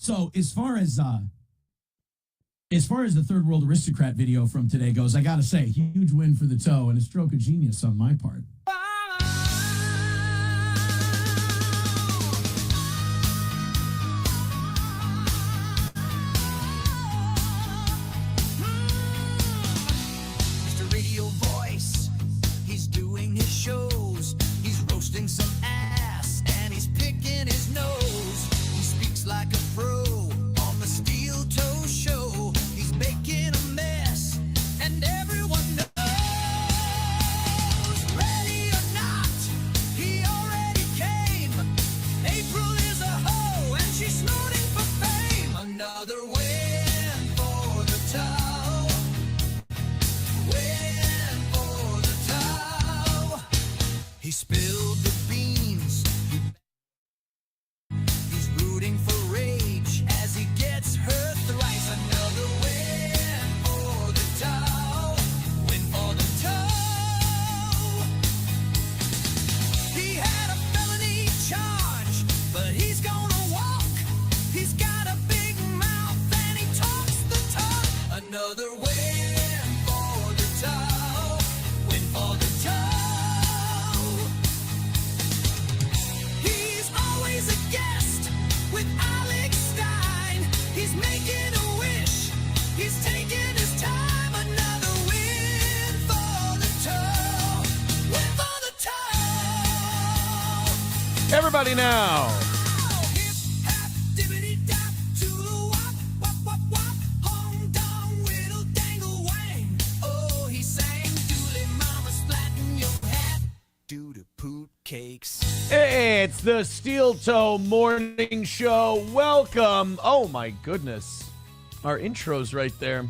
So as far as the third world aristocrat video from today goes, I gotta say, huge win for the toe and a stroke of genius on my part. Mr. Radio Voice, he's doing his shows. He's roasting some ass and he's picking his nose. He speaks like a pro on the Steel Toe Show. He's making a mess and everyone knows. Ready or not, he already came. April is a hoe and she's snorting for fame. Another win for the toe. Win for the toe. He spilled the beans. He's rooting for rage as he gets her thrice. Another win for the toe. Win for the toe. He had a felony charge, but he's gonna walk. He's got a big mouth and he talks the talk. Another win for the toe. Win for the toe. He's always a guest with Alex Stein. He's making a wish. He's taking his time. Another win for the toe. Win for the toe. Everybody now. Hip hop dibbity dap to the wop wop wop wop. Hong dong whittle dangle wang. Oh, he sang dooley mama splatting your hat. Do the poop cakes. Hey, it's the Steel Toe Morning Show. Welcome. Oh, my goodness. Our intro's right there.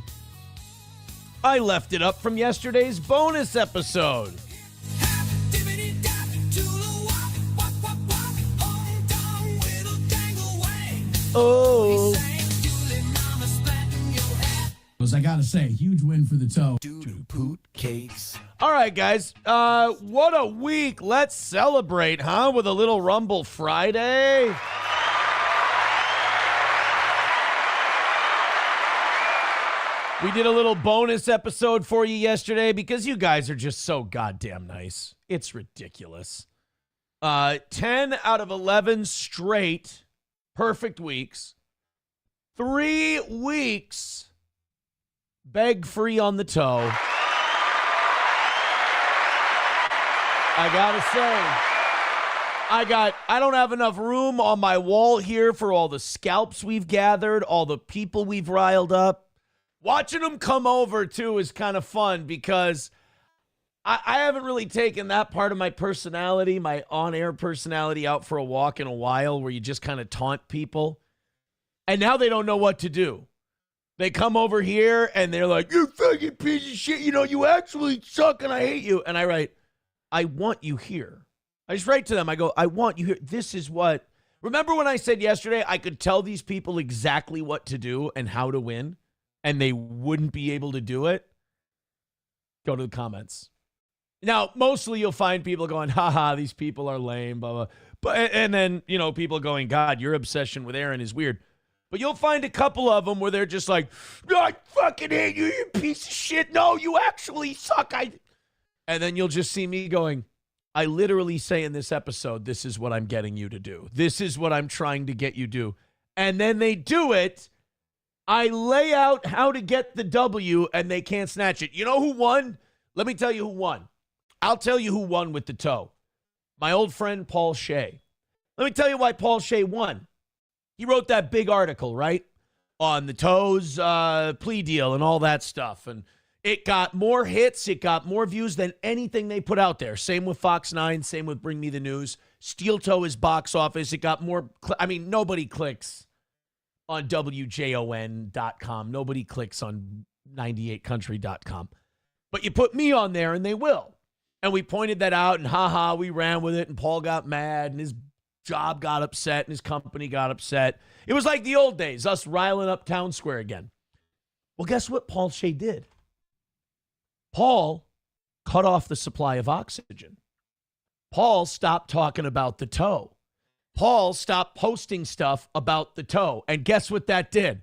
I left it up from yesterday's bonus episode. Hop dibbity dap to the wop wop wop wop. Hong dong whittle dangle wang. Oh. Sang dooley mama splatting your hat. I gotta say, huge win for the toe. Do the poop cakes. All right, guys. What a week. Let's celebrate, huh? With a little Rumble Friday. We did a little bonus episode for you yesterday because you guys are just so goddamn nice. It's ridiculous. 10 out of 11 straight perfect weeks. 3 weeks beg free on the toe. I gotta say, I don't have enough room on my wall here for all the scalps we've gathered, all the people we've riled up. Watching them come over, too, is kind of fun because I haven't really taken that part of my personality, my on-air personality, out for a walk in a while where you just kind of taunt people. And now they don't know what to do. They come over here and they're like, you fucking piece of shit, you know, you actually suck and I hate you. And I write, I want you here. I just write to them. I go, I want you here. This is what. Remember when I said yesterday I could tell these people exactly what to do and how to win, and they wouldn't be able to do it? Go to the comments. Now, mostly you'll find people going, haha, these people are lame, blah, blah. But, and then, you know, people going, God, your obsession with Aaron is weird. But you'll find a couple of them where they're just like, I fucking hate you, you piece of shit. No, you actually suck. And then you'll just see me going, I literally say in this episode, this is what I'm getting you to do. This is what I'm trying to get you to do. And then they do it. I lay out how to get the W, and they can't snatch it. You know who won? Let me tell you who won. I'll tell you who won with the toe. My old friend, Paul Shea. Let me tell you why Paul Shea won. He wrote that big article, right, on the toes plea deal and all that stuff. And it got more hits. It got more views than anything they put out there. Same with Fox 9. Same with Bring Me the News. Steel Toe is box office. It got more. Nobody clicks on WJON.com. Nobody clicks on 98country.com. But you put me on there and they will. And we pointed that out and haha, we ran with it. And Paul got mad and his job got upset and his company got upset. It was like the old days, us riling up Town Square again. Well, guess what Paul Shea did? Paul cut off the supply of oxygen. Paul stopped talking about the toe. Paul stopped posting stuff about the toe. And guess what that did?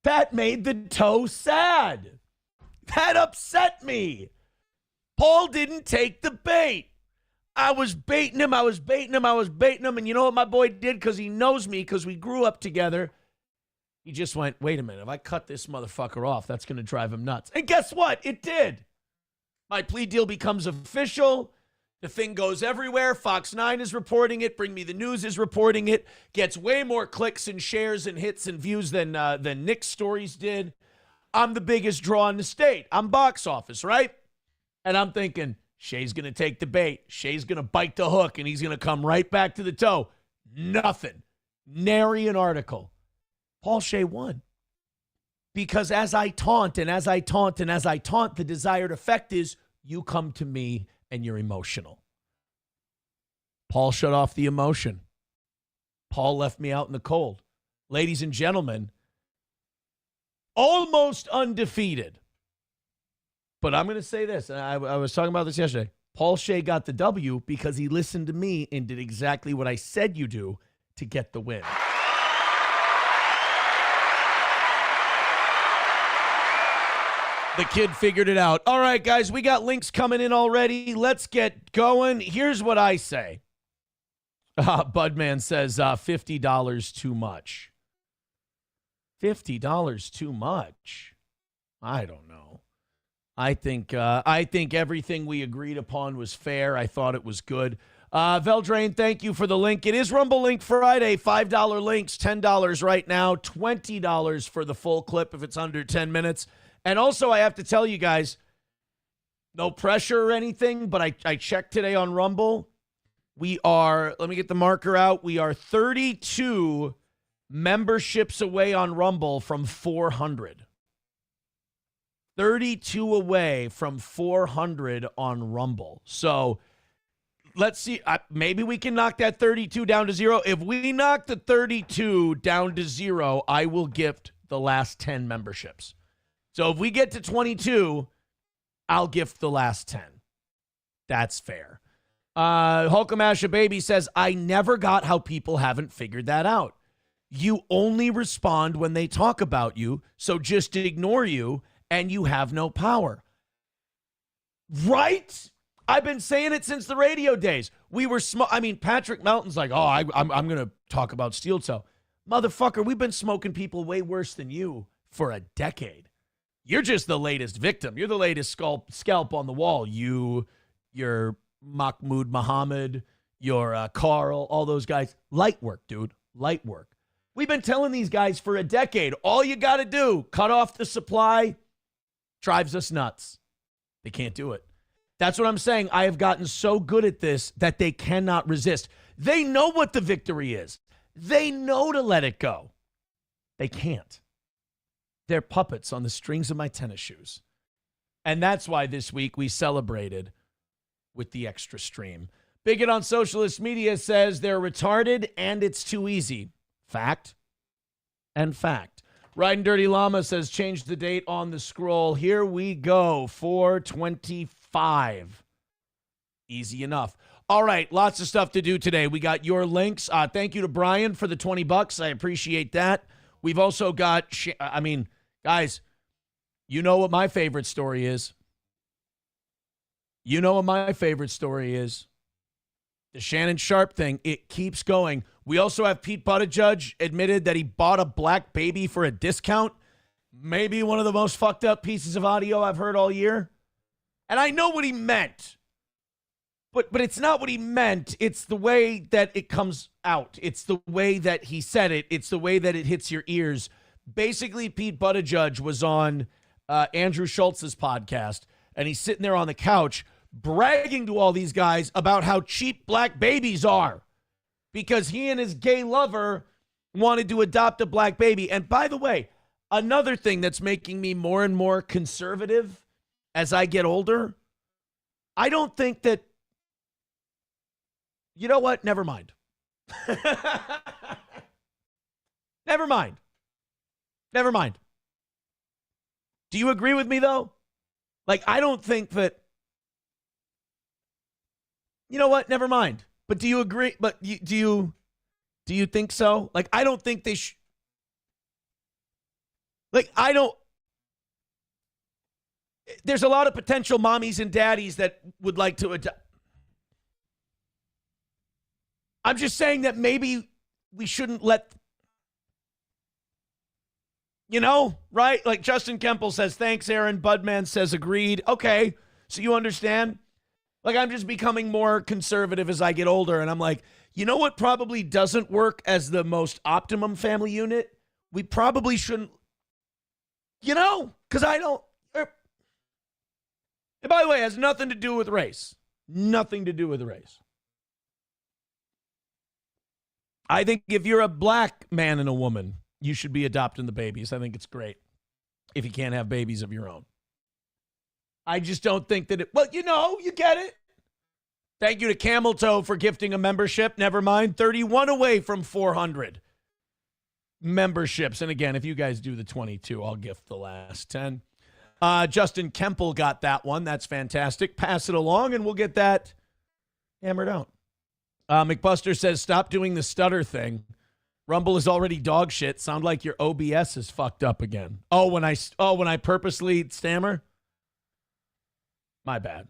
That made the toe sad. That upset me. Paul didn't take the bait. I was baiting him. And you know what my boy did? Because he knows me, because we grew up together. He just went, wait a minute. If I cut this motherfucker off, that's going to drive him nuts. And guess what? It did. My plea deal becomes official. The thing goes everywhere. Fox 9 is reporting it. Bring Me the News is reporting it. Gets way more clicks and shares and hits and views than Nick's stories did. I'm the biggest draw in the state. I'm box office, right? And I'm thinking, Shea's going to take the bait. Shea's going to bite the hook, and he's going to come right back to the toe. Nothing. Nary an article. Paul Shea won. Because as I taunt, the desired effect is you come to me and you're emotional. Paul shut off the emotion. Paul left me out in the cold. Ladies and gentlemen, almost undefeated. But I'm going to say this, and I was talking about this yesterday. Paul Shea got the W because he listened to me and did exactly what I said you do to get the win. The kid figured it out. All right, guys, we got links coming in already. Let's get going. Here's what I say. Budman says $50 too much. $50 too much? I don't know. I think everything we agreed upon was fair. I thought it was good. Veldrain, thank you for the link. It is Rumble Link Friday. $5 links, $10 right now, $20 for the full clip if it's under 10 minutes. And also, I have to tell you guys, no pressure or anything, but I checked today on Rumble. We are, let me get the marker out. We are 32 memberships away on Rumble from 400. 32 away from 400 on Rumble. So let's see. Maybe we can knock that 32 down to 0. If we knock the 32 down to 0, I will gift the last 10 memberships. So if we get to 22, I'll gift the last 10. That's fair. Hulkamasha Baby says, I never got how people haven't figured that out. You only respond when they talk about you, so just ignore you, and you have no power. Right? I've been saying it since the radio days. We were Patrick Melton's like, I'm going to talk about steel toe. Motherfucker, we've been smoking people way worse than you for a decade. You're just the latest victim. You're the latest scalp on the wall. You're Mahmoud Muhammad, you're Carl, all those guys. Light work, dude. Light work. We've been telling these guys for a decade, all you got to do, cut off the supply, drives us nuts. They can't do it. That's what I'm saying. I have gotten so good at this that they cannot resist. They know what the victory is. They know to let it go. They can't. They're puppets on the strings of my tennis shoes. And that's why this week we celebrated with the extra stream. Bigot on Socialist Media says they're retarded and it's too easy. Fact and fact. Riding Dirty Llama says change the date on the scroll. Here we go. 4/25. Easy enough. All right, lots of stuff to do today. We got your links. Thank you to Brian for the $20. I appreciate that. We've also got, guys, you know what my favorite story is. The Shannon Sharpe thing. It keeps going. We also have Pete Buttigieg admitted that he bought a black baby for a discount. Maybe one of the most fucked up pieces of audio I've heard all year. And I know what he meant. But it's not what he meant. It's the way that it comes out. It's the way that he said it. It's the way that it hits your ears. Basically, Pete Buttigieg was on Andrew Schultz's podcast, and he's sitting there on the couch bragging to all these guys about how cheap black babies are because he and his gay lover wanted to adopt a black baby. And by the way, another thing that's making me more and more conservative as I get older, I don't think that, you know what? Never mind. Never mind. Do you agree with me, though? Like, I don't think that, you know what? Never mind. But do you agree? But do you think so? Like, I don't think they should. Like, I don't. There's a lot of potential mommies and daddies that would like to adopt. I'm just saying that maybe we shouldn't let, right? Like Justin Kemple says, thanks, Aaron. Budman says, agreed. Okay, so you understand? Like, I'm just becoming more conservative as I get older, and I'm like, you know what probably doesn't work as the most optimum family unit? We probably shouldn't, because I don't. And by the way, it has nothing to do with race. Nothing to do with race. I think if you're a black man and a woman, you should be adopting the babies. I think it's great if you can't have babies of your own. I just don't think that you get it. Thank you to Camel Toe for gifting a membership. Never mind, 31 away from 400 memberships. And again, if you guys do the 22, I'll gift the last 10. Justin Kemple got that one. That's fantastic. Pass it along, and we'll get that hammered out. McBuster says, stop doing the stutter thing. Rumble is already dog shit. Sound like your OBS is fucked up again. When I purposely stammer? My bad.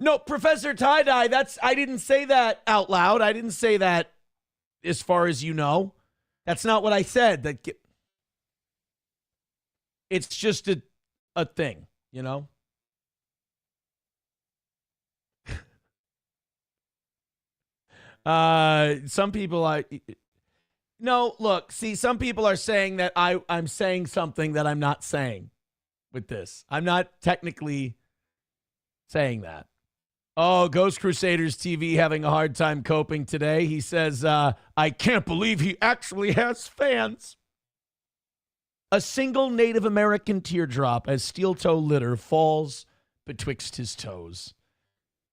No, Professor Tie-Dye, I didn't say that out loud. I didn't say that as far as you know. That's not what I said. It's just a thing, Some people some people are saying that I'm saying something that I'm not saying with this. I'm not technically saying that. Oh, Ghost Crusaders TV having a hard time coping today. He says, I can't believe he actually has fans. A single Native American teardrop as steel toe litter falls betwixt his toes.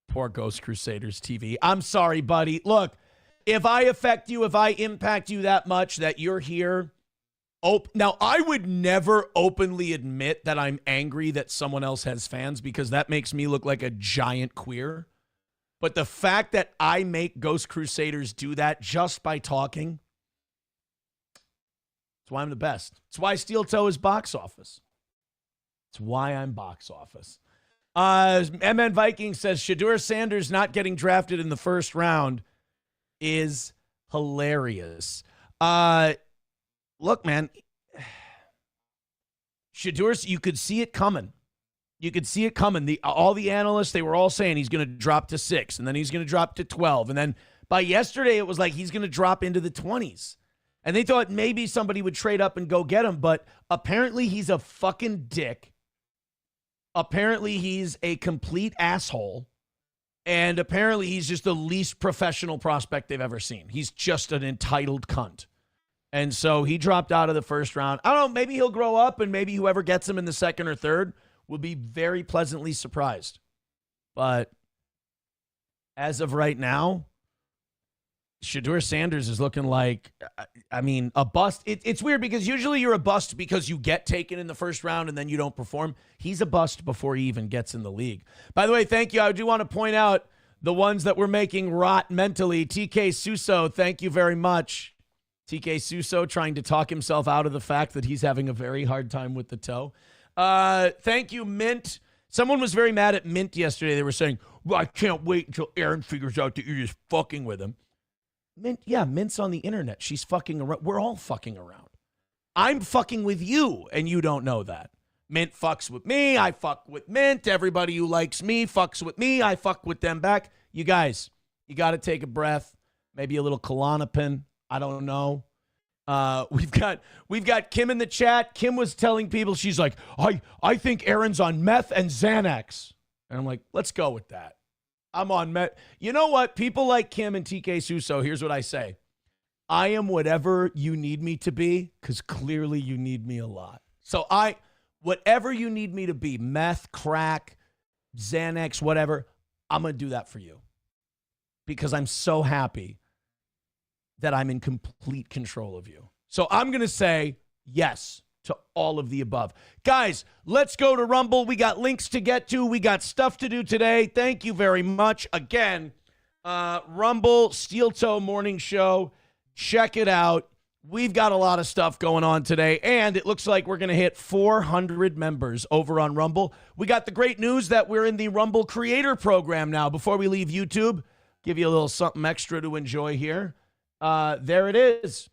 Poor Ghost Crusaders TV. I'm sorry, buddy. Look, if I affect you, if I impact you that much that you're here. Now, I would never openly admit that I'm angry that someone else has fans because that makes me look like a giant queer. But the fact that I make Ghost Crusaders do that just by talking, that's why I'm the best. It's why Steel Toe is box office. It's why I'm box office. MN Viking says Shadur Sanders not getting drafted in the first round is hilarious. Look, man, Shadur, you could see it coming. You could see it coming. All the analysts, they were all saying he's going to drop to 6, and then he's going to drop to 12. And then by yesterday, it was like he's going to drop into the 20s. And they thought maybe somebody would trade up and go get him, but apparently he's a fucking dick. Apparently he's a complete asshole. And apparently he's just the least professional prospect they've ever seen. He's just an entitled cunt. And so he dropped out of the first round. I don't know, maybe he'll grow up and maybe whoever gets him in the second or third will be very pleasantly surprised. But as of right now, Shadur Sanders is looking like, a bust. It's weird because usually you're a bust because you get taken in the first round and then you don't perform. He's a bust before he even gets in the league. By the way, thank you. I do want to point out the ones that we're making rot mentally. TK Suso, thank you very much. TK Suso trying to talk himself out of the fact that he's having a very hard time with the toe. Thank you, Mint. Someone was very mad at Mint yesterday. They were saying, well, I can't wait until Aaron figures out that you're just fucking with him. Mint's on the internet. She's fucking around. We're all fucking around. I'm fucking with you, and you don't know that. Mint fucks with me. I fuck with Mint. Everybody who likes me fucks with me. I fuck with them back. You guys, you got to take a breath. Maybe a little Klonopin. I don't know. We've got Kim in the chat. Kim was telling people, she's like, I think Aaron's on meth and Xanax. And I'm like, let's go with that. I'm on meth. You know what? People like Kim and TK Suso, here's what I say. I am whatever you need me to be, because clearly you need me a lot. So whatever you need me to be, meth, crack, Xanax, whatever, I'm going to do that for you. Because I'm so happy that I'm in complete control of you. So I'm going to say yes to all of the above. Guys, let's go to Rumble. We got links to get to. We got stuff to do today. Thank you very much. Again, Rumble Steel Toe Morning Show. Check it out. We've got a lot of stuff going on today, and it looks like we're going to hit 400 members over on Rumble. We got the great news that we're in the Rumble Creator Program now. Before we leave YouTube, give you a little something extra to enjoy here. There it is.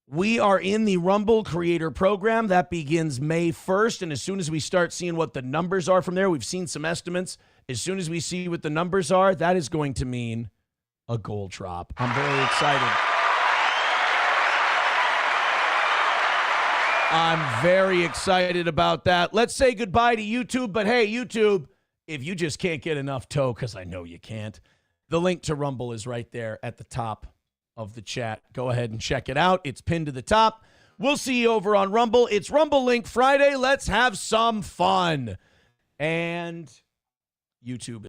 We are in the Rumble Creator Program. That begins May 1st, and as soon as we start seeing what the numbers are from there, we've seen some estimates. As soon as we see what the numbers are, that is going to mean a gold drop. I'm very excited. I'm very excited about that. Let's say goodbye to YouTube, but hey, YouTube, if you just can't get enough toe, because I know you can't, the link to Rumble is right there at the top of the chat. Go ahead and check it out. It's pinned to the top. We'll see you over on Rumble. It's Rumble Link Friday. Let's have some fun. And YouTube